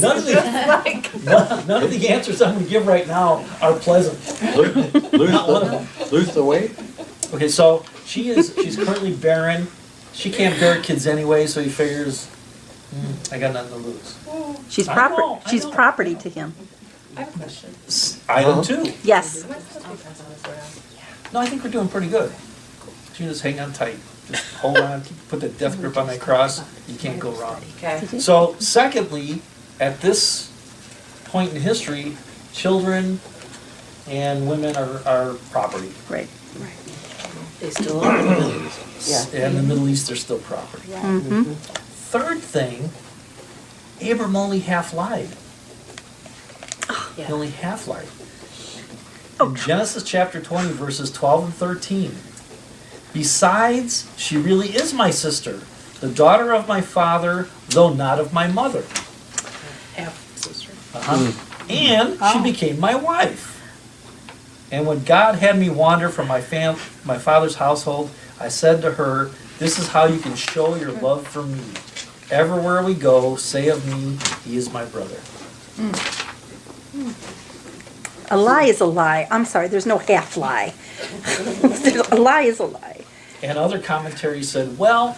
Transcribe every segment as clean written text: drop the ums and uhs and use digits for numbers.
None of none of the answers I'm going to give right now are pleasant. Not one of them. Lose the weight? Okay, so she's currently barren. She can't bear kids anyway, so he figures, I got nothing to lose. She's I proper. know, I She's know. property to him. I have a question. Item two. Yes. Am I supposed to be passing this around? No, I think we're doing pretty good. You just hang on tight. Just hold on, put the death grip on that cross. You can't go wrong. Okay. So, secondly, at this point in history, children and women are property. Right. They still are in the Middle East. Yeah. In the Middle East, they're still property. Mm-hmm. Third thing, Abram only half lied. He only half lied. In Genesis chapter 20, verses 12 and 13. Besides, she really is my sister, the daughter of my father, though not of my mother. Half sister. And she became my wife. And when God had me wander from my father's household, I said to her, this is how you can show your love for me. Everywhere we go, say of me, he is my brother. A lie is a lie. I'm sorry, there's no half lie. A lie is a lie. And other commentaries said, well,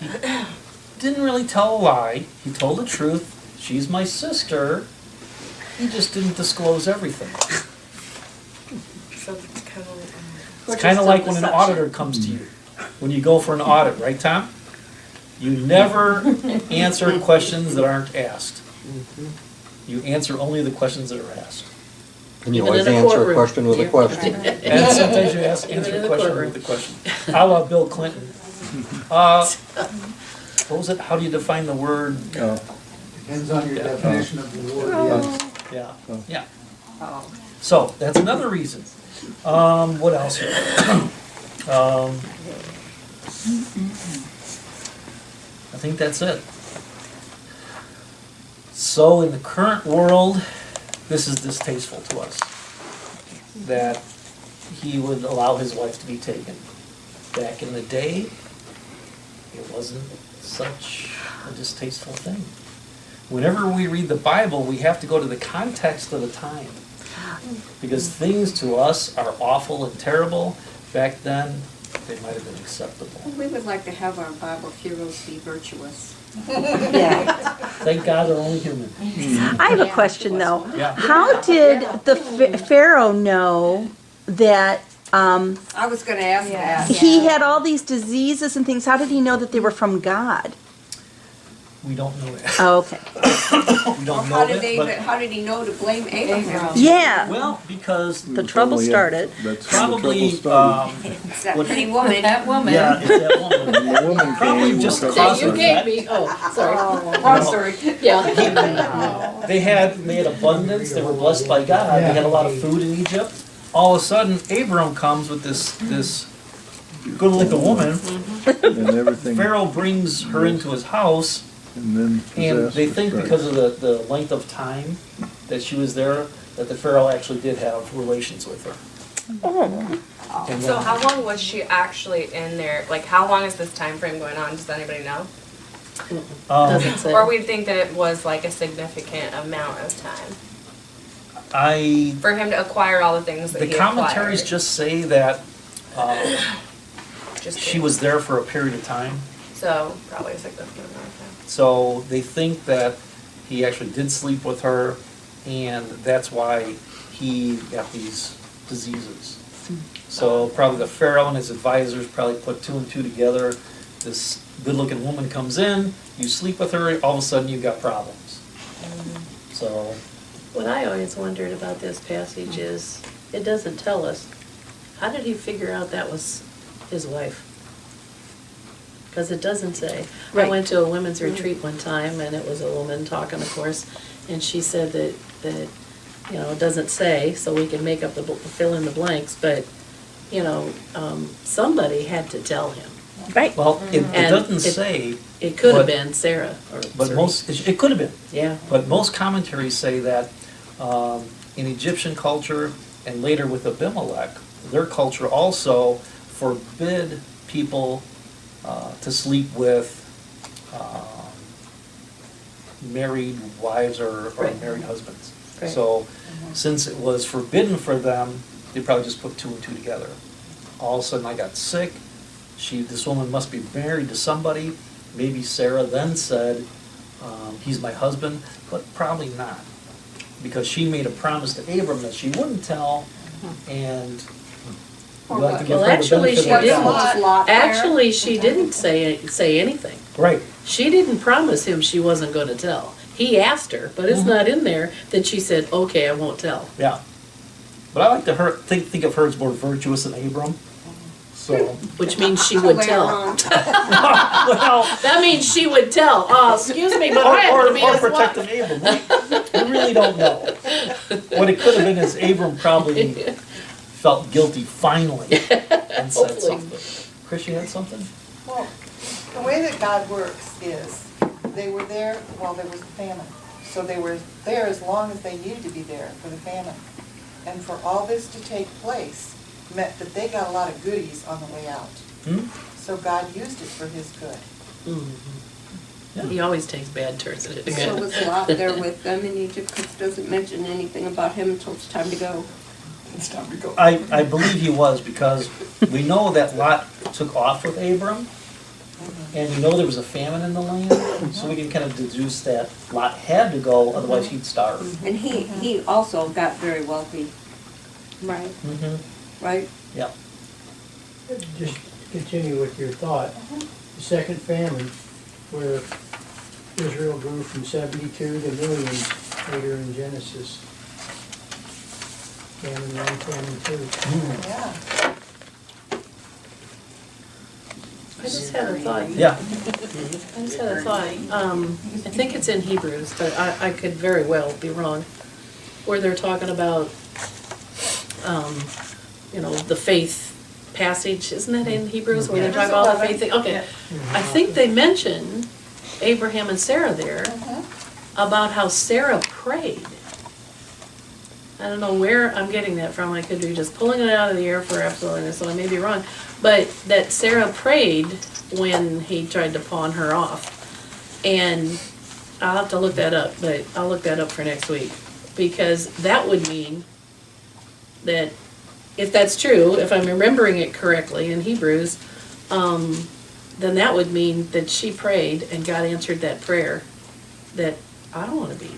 he didn't really tell a lie. He told the truth. She's my sister. He just didn't disclose everything. So it's kind of like. It's kind of like when an auditor comes to you. When you go for an audit, right, Tom? You never answer questions that aren't asked. You answer only the questions that are asked. And you Even always in a answer a courtroom. question with a question. And sometimes you answer Even in a the question courtroom. with a question. I love Bill Clinton. What was it? How do you define the word? Depends on your definition of the word, yes. Yeah. So that's another reason. What else here? I think that's it. So in the current world, this is distasteful to us, that he would allow his wife to be taken. Back in the day, it wasn't such a distasteful thing. Whenever we read the Bible, we have to go to the context of the time. Because things to us are awful and terrible. Back then, they might have been acceptable. We would like to have our Bible heroes be virtuous. Yeah. Thank God they're only human. I have a question though. Yeah. How did the Pharaoh know that I was gonna ask that. he had all these diseases and things? How did he know that they were from God? We don't know that. Oh, okay. We don't How know did that, but, how did he know to blame Abraham? Yeah. well, because The trouble started. probably, It's that what- pretty woman. That woman. yeah, it's that woman. The woman Probably came. just because- caused That you the gave fact- me, oh, sorry. Wrong story. Yeah. They had abundance, they were blessed by God, they had a lot of food in Egypt. All of a sudden, Abram comes with this good-looking woman. And everything, Pharaoh brings her into his house, and then and they disaster think strikes. because of the length of time that she was there, that the Pharaoh actually did have relations with her. And So then- how long was she actually in there? Like, how long is this time frame going on? Does anybody know? Doesn't say. Or we think that it was like a significant amount of time for him to acquire all the things that The he commentaries acquired. just say that Just she was there for a period of time. so probably a significant amount of time. So they think that he actually did sleep with her, and that's why he got these diseases. So probably the Pharaoh and his advisors probably put two and two together. This good-looking woman comes in, you sleep with her, all of a sudden you've got problems. So, What I always wondered about this passage is, it doesn't tell us, how did he figure out that was his wife? Because it doesn't say. I Right. went to a women's retreat one time, and it was a woman talking, of course, and she said that, you know, it doesn't say, so we can make up fill in the blanks, but, you know, somebody had to tell him. Right. well, it And doesn't it- say, It could have But- been Sarah, or but sorry. it could have been. Yeah. But most commentaries say that in Egyptian culture and later with Abimelech, their culture also forbid people to sleep with married wives or Right. married husbands. Right. So, since it was forbidden for them, they probably just put two and two together. All of a sudden, I got sick. This woman must be married to somebody. Maybe Sarah then said, he's my husband, but probably not. Because she made a promise to Abram that she wouldn't tell, and we like to give Well, her the actually, benefit she of the didn't. doubt. Actually, she didn't say anything. Right, She didn't promise him she wasn't gonna tell. He asked her, but it's not in there, then she said, okay, I won't tell. yeah. But I like to think of her as more virtuous than Abram, so. Which means she would tell. Well, That means she would tell. Excuse me, but I happen to be or a slut. protecting Abram. We really don't know. What it could have been is Abram probably felt guilty finally and said Hopefully. something. Chris, you had something? Well, the way that God works is, they were there while there was a famine. So they were there as long as they needed to be there for the famine. And for all this to take place meant that they got a lot of goodies on the way out. Hmm? So God used it for his good. He always takes bad turns at it So again. was Lot there with them in Egypt, because it doesn't mention anything about him until it's time to go. It's time to go. I believe he was, because we know that Lot took off with Abram, and we know there was a famine in the land, so we can kind of deduce that Lot had to go, otherwise he'd starve. And he also got very wealthy, Right. Mm-hmm. right? Yeah. Just to continue with your thought, the second famine, where Israel grew from 72 to millions later in Genesis. Famine 1, famine 2. Yeah. I just had a thought. Yeah. I just had a thought. I think it's in Hebrews, but I could very well be wrong, where they're talking about, the faith passage. Isn't that in Hebrews where they talk about all the faith thing? Okay. I think they mention Abraham and Sarah there about how Sarah prayed. I don't know where I'm getting that from. I could be just pulling it out of the air for absolutely, so I may be wrong. But that Sarah prayed when he tried to pawn her off. And I'll have to look that up, but I'll look that up for next week. Because that would mean that, if that's true, if I'm remembering it correctly in Hebrews, then that would mean that she prayed and God answered that prayer, that I don't want to be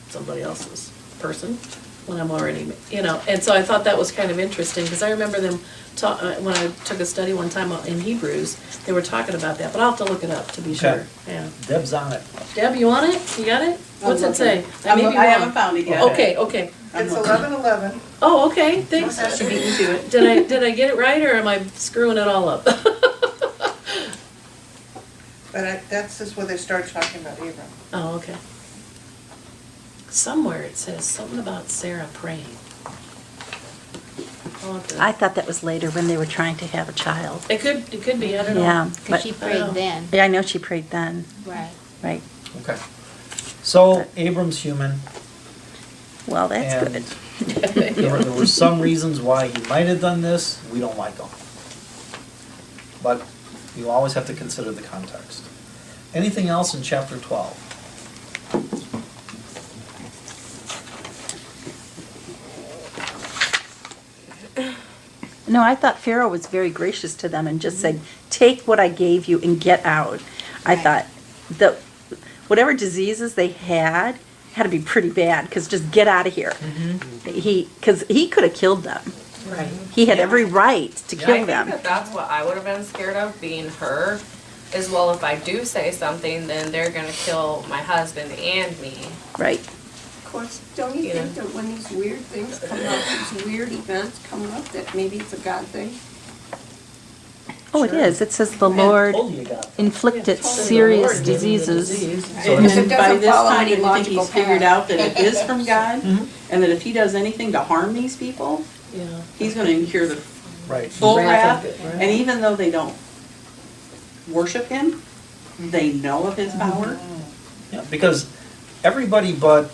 somebody else's person when I'm already, and so I thought that was kind of interesting, because I remember them when I took a study one time in Hebrews, they were talking about that, but I'll have to look it up to be Okay. sure, yeah. Deb's on it. Deb, you want it? You got it? What's it say? I may be I haven't wrong. found it yet. Okay. It's 11:11. Oh, okay, thanks. She beat me to it. Did I get it right, or am I screwing it all up? But that's just where they start talking about Abram. Oh, okay. Somewhere it says something about Sarah praying. I'll have to- I thought that was later when they were trying to have a child. It could be, I don't know. Yeah, Because but, she I know. prayed then. yeah, I know she prayed then, Right. right? Okay. So Abram's human, Well, that's and good. there were some reasons why he might have done this. We don't like them. But you always have to consider the context. Anything else in chapter 12? No, I thought Pharaoh was very gracious to them and just said, take what I gave you and get out. I thought whatever diseases they had to be pretty bad, because just get out of here. Because he could have killed them. Right. He had every right to I kill think them. that that's what I would have been scared of, being her. As well, if I do say something, then they're gonna kill my husband and me. Right. Of course, don't you Yeah. think that when these weird things come up, these weird events come up, that maybe it's a God thing? Oh, it is. It says the Lord Told you got that. inflicted So the serious Lord gave him the diseases. disease. So And Because it by doesn't this follow time, any do you think he's logical figured path. out that it is from God? Mhm. And that if he does anything to harm these people, Yeah. he's gonna incur the Right. full Wrath wrath? of God. And even though they don't worship him, they know of his power. Yeah, because everybody but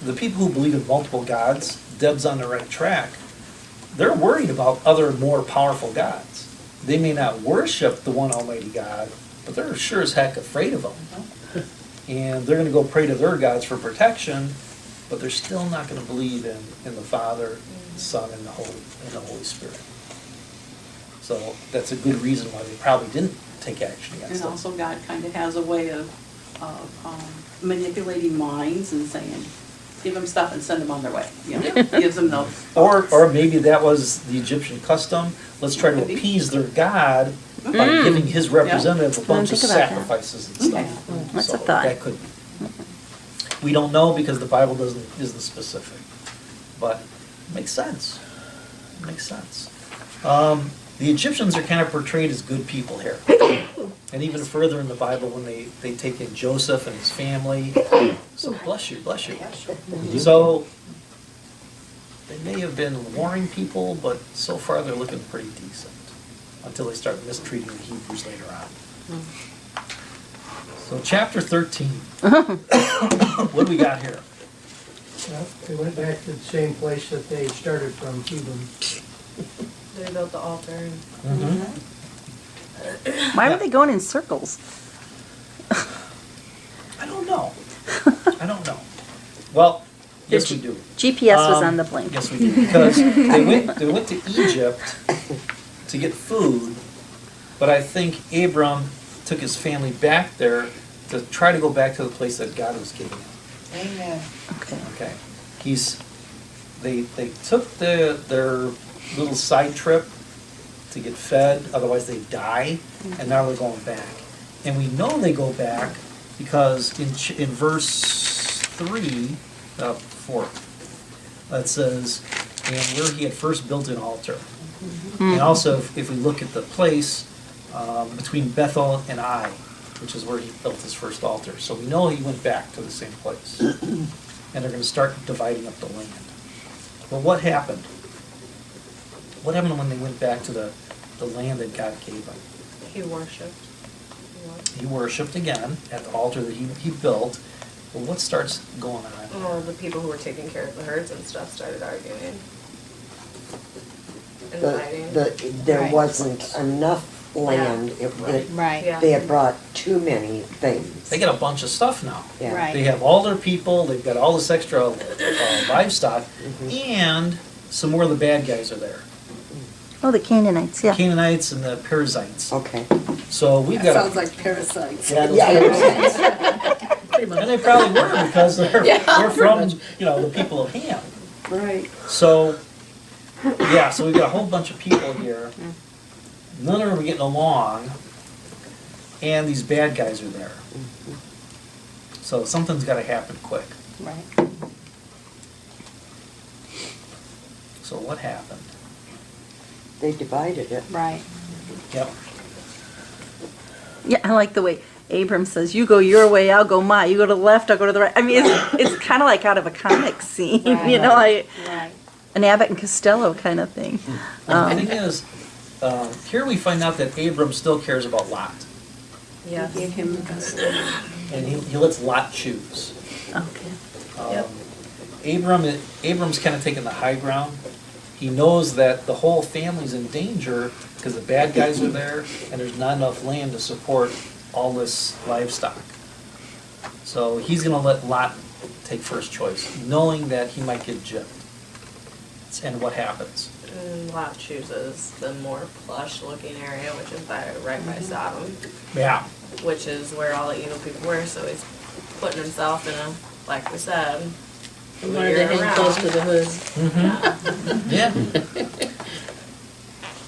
the people who believe in multiple gods, Deb's on the right track, they're worried about other more powerful gods. They may not worship the one almighty God, but they're sure as heck afraid of him. and they're gonna go pray to their gods for protection, but they're still not gonna believe in the Father, the Son, and the Holy Spirit. So that's a good reason why they probably didn't take action against And them. also God kind of has a way of manipulating minds and saying, give them stuff and send them on their way, you know, gives them those. Or maybe that was the Egyptian custom, let's try to Could be. appease their god by giving his representative a bunch of think about that. sacrifices and Okay. stuff. That's a So thought. that could be. We don't know because the Bible isn't specific, but it makes sense. It makes sense. The Egyptians are kind of portrayed as good people here. And even further in the Bible, when they take in Joseph and his family. So bless you. So they may have been warring people, but so far they're looking pretty decent until they start mistreating the Hebrews later on. So chapter 13. What do we got here? Well, they went back to the same place that they started from, Hebron. They built the altar and Mm-hmm. Why were they going in circles? I don't know. Well, yes, we do. GPS was on the blink. Yes, we do, because they went to Egypt to get food, but I think Abram took his family back there to try to go back to the place that God was giving him. Amen. Okay. Okay, they took their little side trip to get fed, otherwise they die, and now they're going back. And we know they go back because in verse 4, it says, and where he had first built an altar. And also, if we look at the place between Bethel and Ai, which is where he built his first altar. So we know he went back to the same place. And they're going to start dividing up the land. Well, what happened? What happened when they went back to the land that God gave them? he worshipped. He worshipped again at the altar that he built. Well, what starts going on? Well, the people who were taking care of the herds and stuff started arguing. And fighting. There Right. wasn't enough land. Right. Yeah. They had brought too many things. They got a bunch of stuff now. Yeah. Right. They have all their people, they've got all this extra livestock, and some more of the bad guys are there. Oh, the Canaanites, yeah. Canaanites and the Perizzites. Okay. So we've got. Sounds like parasites. Yeah, those Yeah. Perizzites. And they probably were because they're from, the people of Ham. Right. So, so we've got a whole bunch of people here. None of them are getting along, and these bad guys are there. So something's got to happen quick. Right. So what happened? They divided it. Right. Yep. Yeah, I like the way Abram says, you go your way, I'll go mine. You go to the left, I'll go to the right. I mean, it's kind of like out of a comic scene, like an Abbott and Costello kind of thing. The thing is, here we find out that Abram still cares about Lot. Yes. Gave him the best. And he lets Lot choose. Okay. Abram's kind of taking the high ground. He knows that the whole family's in danger because the bad guys are there and there's not enough land to support all this livestock. So he's going to let Lot take first choice, knowing that he might get gypped. And what happens? And Lot chooses the more plush looking area, which is right by Sodom, Yeah. which is where all the evil people were, so he's putting himself in a, like we said, And wanted to hang close to the hood. Yeah.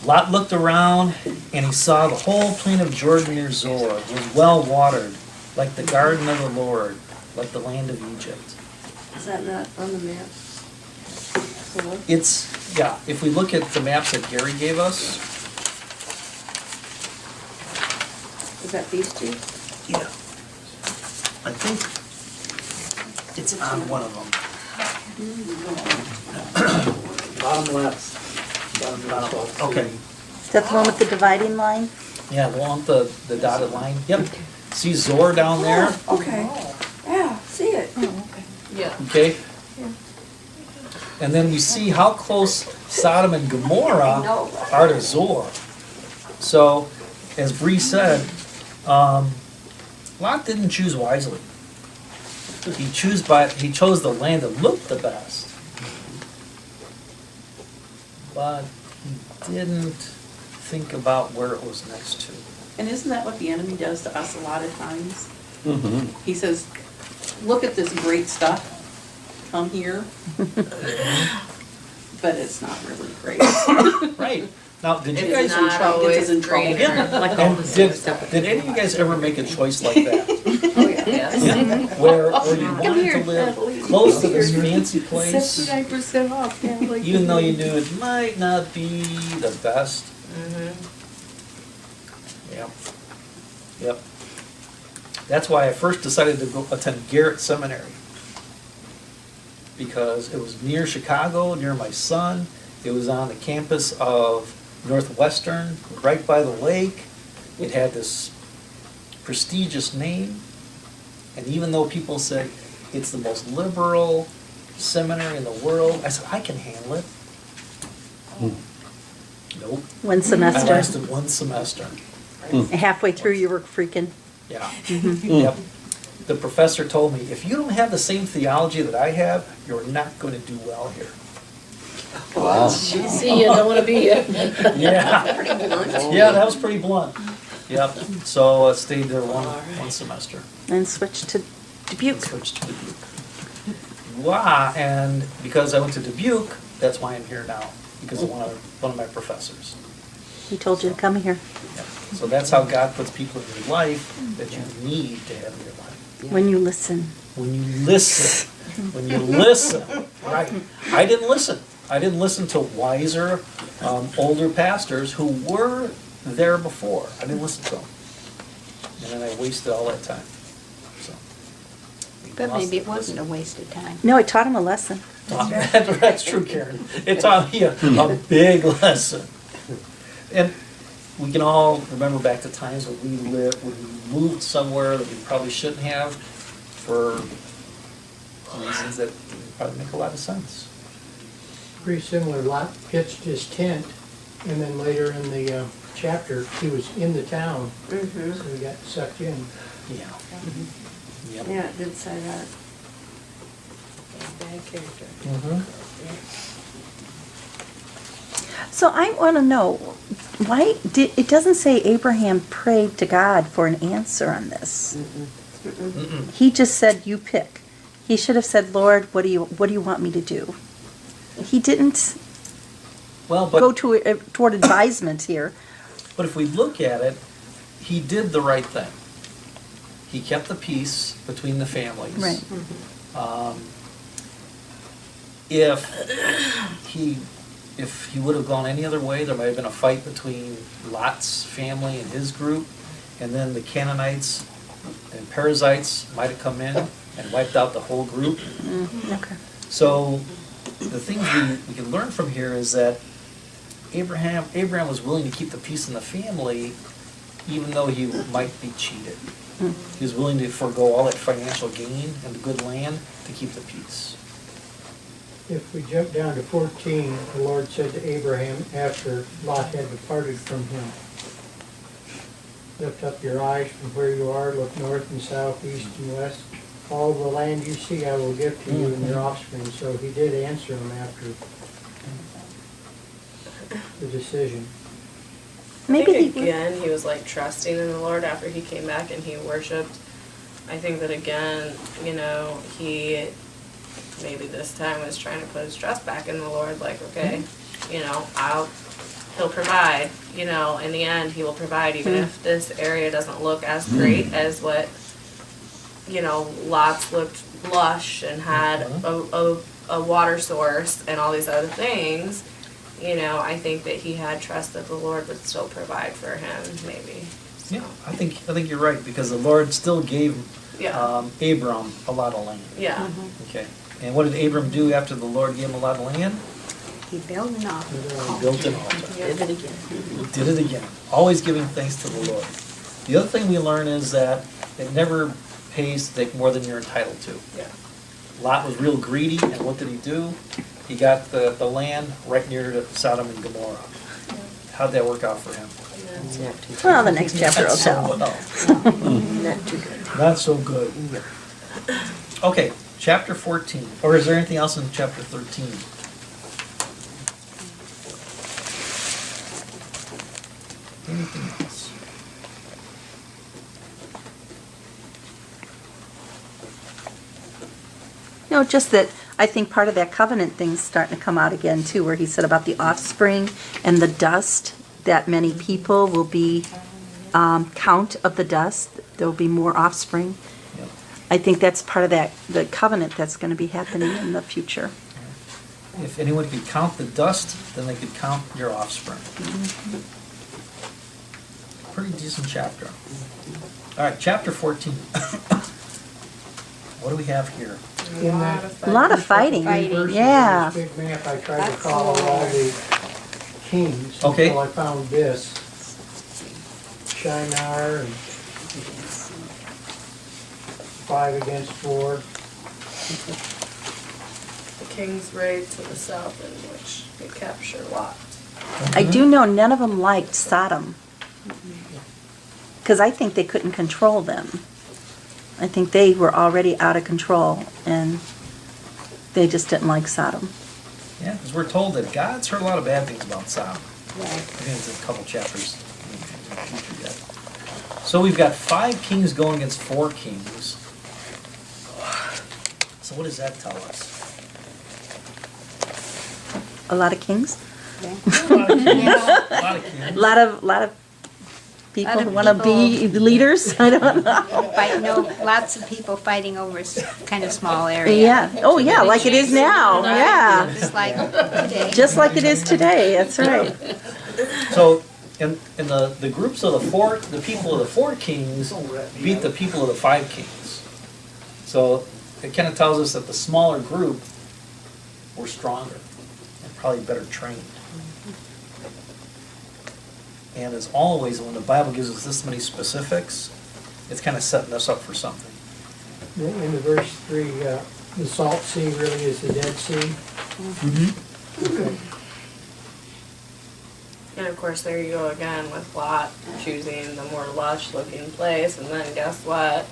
Lot looked around and he saw the whole plain of Jordan near Zoar was well watered, like the garden of the Lord, like the land of Egypt. Is that not on the map? If we look at the maps that Gary gave us, Is that these two? yeah, I think it's on one of them. Bottom left. Bottom left. Okay, Is that the one with the dividing line? yeah, the one with the dotted line, yep. See Zoar down there, Okay. Yeah, see it. yeah. okay? And then we see how close Sodom and Gomorrah are to Zoar. So, as Bree said, Lot didn't choose wisely. He chose the land that looked the best. But he didn't think about where it was next to. And isn't that what the enemy does to us a lot of times? Mm-hmm. He says, look at this great stuff, come here. But it's not really great. Right. Now, did you It's guys, in not trouble, gets us in always trouble. greener. yeah, Like all and this did, other stuff. did any of you guys ever make a choice like that? Oh, yeah. Yes. Where you wanted to live close to this fancy place, 79% off, yeah, like. even though you knew it might not be the best? Mhm. Yep. Yep. That's why I first decided to go attend Garrett Seminary. Because it was near Chicago, near my son. It was on the campus of Northwestern, right by the lake. It had this prestigious name. And even though people said it's the most liberal seminary in the world, I said, I can handle it. Nope. One I semester. lasted one semester. Halfway through, you were freaking. Yeah. Yep. The professor told me, if you don't have the same theology that I have, you're not going to do well here. Wow. See, you don't wanna be here. Yeah. Pretty blunt. Yeah, that was pretty blunt. Yep. So I stayed there one semester. And switched to Dubuque. Switched to Dubuque. Wow. And because I went to Dubuque, that's why I'm here now, because of one of my professors. He told you to come here. Yep. So that's how God puts people in your life that you need to have in your life. When you listen. When you listen, right? I didn't listen. I didn't listen to wiser, older pastors who were there before. I didn't listen to them. And then I wasted all that time. So. But maybe it wasn't a waste of time. No, it taught him a lesson. That's true, Karen. It taught me a big lesson. And we can all remember back to times when we moved somewhere that we probably shouldn't have for reasons that probably make a lot of sense. Pretty similar. Lot pitched his tent, and then later in the chapter, he was in the town, so he got sucked in. Yeah. Yep. Yeah, it did say that. Bad character. So I want to know, why did, it doesn't say Abraham prayed to God for an answer on this. Mm-mm. He just said, you pick. He should have said, Lord, what do you want me to do? He didn't Well, go but toward advisement here. if we look at it, he did the right thing. He kept the peace between the families. Right. If he would have gone any other way, there might have been a fight between Lot's family and his group, and then the Canaanites and Perizzites might have come in and wiped out the whole group. Okay. So the things we can learn from here is that Abraham was willing to keep the peace in the family, even though he might be cheated. He was willing to forego all that financial gain and the good land to keep the peace. If we jump down to 14, the Lord said to Abraham after Lot had departed from him, lift up your eyes from where you are, look north and south, east and west. All the land you see I will give to you and your offspring. So he did answer him after the decision. Maybe I think he again, he was like trusting in the Lord after he came back and he worshiped. I think that again, he maybe this time was trying to put his trust back in the Lord, like, okay, he'll provide, in the end, he will provide, even if this area doesn't look as great as what, Lot's looked lush and had a water source and all these other things. I think that he had trust that the Lord would still provide for him, maybe. So. Yeah, I think you're right, because the Lord still gave Yeah. Abram a lot of land. Yeah. Okay, and what did Abram do after the Lord gave him a lot of land? He built an altar. He built an altar. Did it again. He did it again. Always giving thanks to the Lord. The other thing we learn is that it never pays to take more than you're entitled to. Yeah. Lot Lot was real greedy, and what did he do? He got the land right near to Sodom and Gomorrah. How'd that work out for him? Not too Well, the next chapter will So, tell. well, Not too good. not so good. Okay, chapter 14, or is there anything else in chapter 13? Anything else? No, just that I think part of that covenant thing's starting to come out again too, where he said about the offspring and the dust, that many people will be, count of the dust, there will be more offspring. Yep. I think that's part of that, the covenant that's gonna be happening in the future. If anyone could count the dust, then they could count your offspring. Pretty decent chapter. All right, chapter 14. What do we have here? In that A lot of fighting, verses yeah. on this big map, I tried to follow all the kings Okay. until I found this. Shinar and 5 against 4. The king's raid to the south in which they capture Lot. I do know none of them liked Sodom. Because I think they couldn't control them. I think they were already out of control and they just didn't like Sodom. Yeah, because we're told that God's heard a lot of bad things about Sodom. I think it's a couple chapters in the future yet. So we've got 5 kings going against 4 kings. So what does that tell us? A lot of kings, A lot of kings. A lot of kings. a lot of people Lot who of want to be leaders. I don't know. Lots of people fighting over kind of small area. Yeah. Oh, yeah, like it is now. Yeah. Just like today. Just like it is today. That's right. So in the groups of the people of the 4 kings beat the people of the 5 kings. So it kind of tells us that the smaller group were stronger and probably better trained. And as always, when the Bible gives us this many specifics, it's kind of setting us up for something. In the verse 3, the salt sea really is the Dead Sea. And of course, there you go again with Lot choosing the more lush looking place, and then guess what?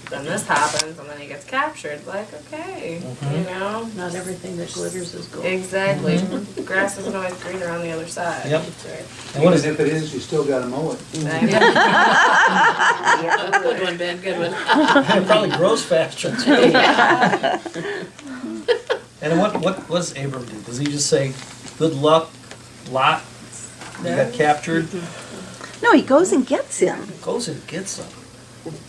Then this happens, and then he gets captured. Like, okay, you know? Not everything that glitters is gold. Exactly. Grass isn't always greener on the other side. Yep. That's right. And what is Even if it is, you still gotta mow it. Good one, Ben, good one. It probably grows faster. And what does Abram do? Does he just say, good luck, Lot, you got captured? No, he goes and gets him. Goes and gets him.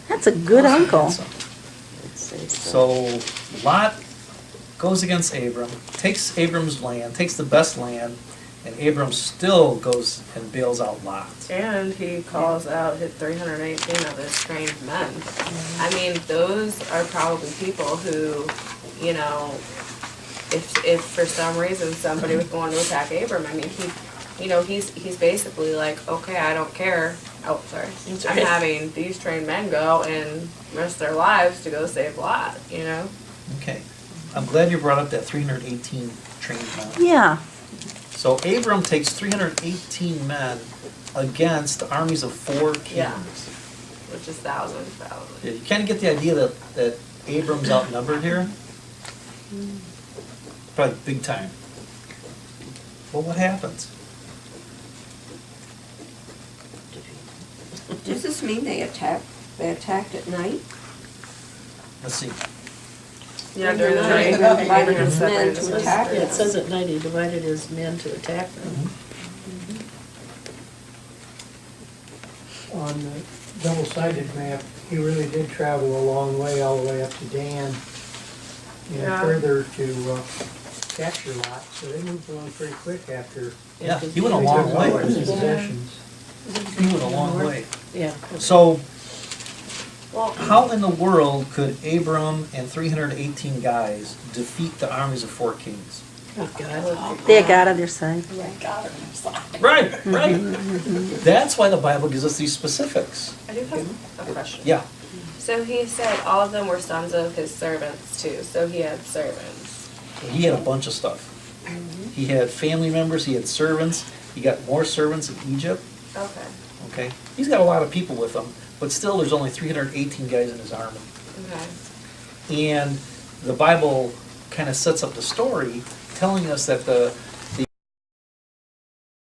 That's a good Goes and uncle. gets him. So Lot goes against Abram, takes Abram's land, takes the best land, and Abram still goes and bails out Lot. And he calls out his 318 of his trained men. I mean, those are probably people who, you know, if for some reason somebody was going to attack Abram, I mean, he's basically like, okay, I don't care. Oh, sorry. I'm having these trained men go and risk their lives to go save Lot, you know? Okay. I'm glad you brought up that 318 trained men. Yeah. So Abram takes 318 men against armies of 4 kings. Yeah. Which is thousands. Yeah, you kind of get the idea that Abram's outnumbered here. Probably big time. Well, what happens? Does this mean they attacked at night? Let's see. Yeah, during the night. Divided his Abraham men separated to his- attack Yeah, it them. says at night he divided his men to attack them. On the double-sided map, he really did travel a long way, all the way up to Dan, and Yeah. further to capture Lot, so they moved along pretty quick after. Yeah, he went a they long took all his way. possessions. He went a long way. Yeah. So, Well, how in the world could Abram and 318 guys defeat the armies of 4 kings? Oh, God. They had God on their side. Right, right. That's why the Bible gives us these specifics. I do have a question. Yeah. So he said all of them were sons of his servants too, so he had servants. He had a bunch of stuff. He had family members, he had servants, he got more servants in Egypt, Okay. okay? He's got a lot of people with him, but still there's only 318 guys in his army. Okay. And the Bible kind of sets up the story, telling us that the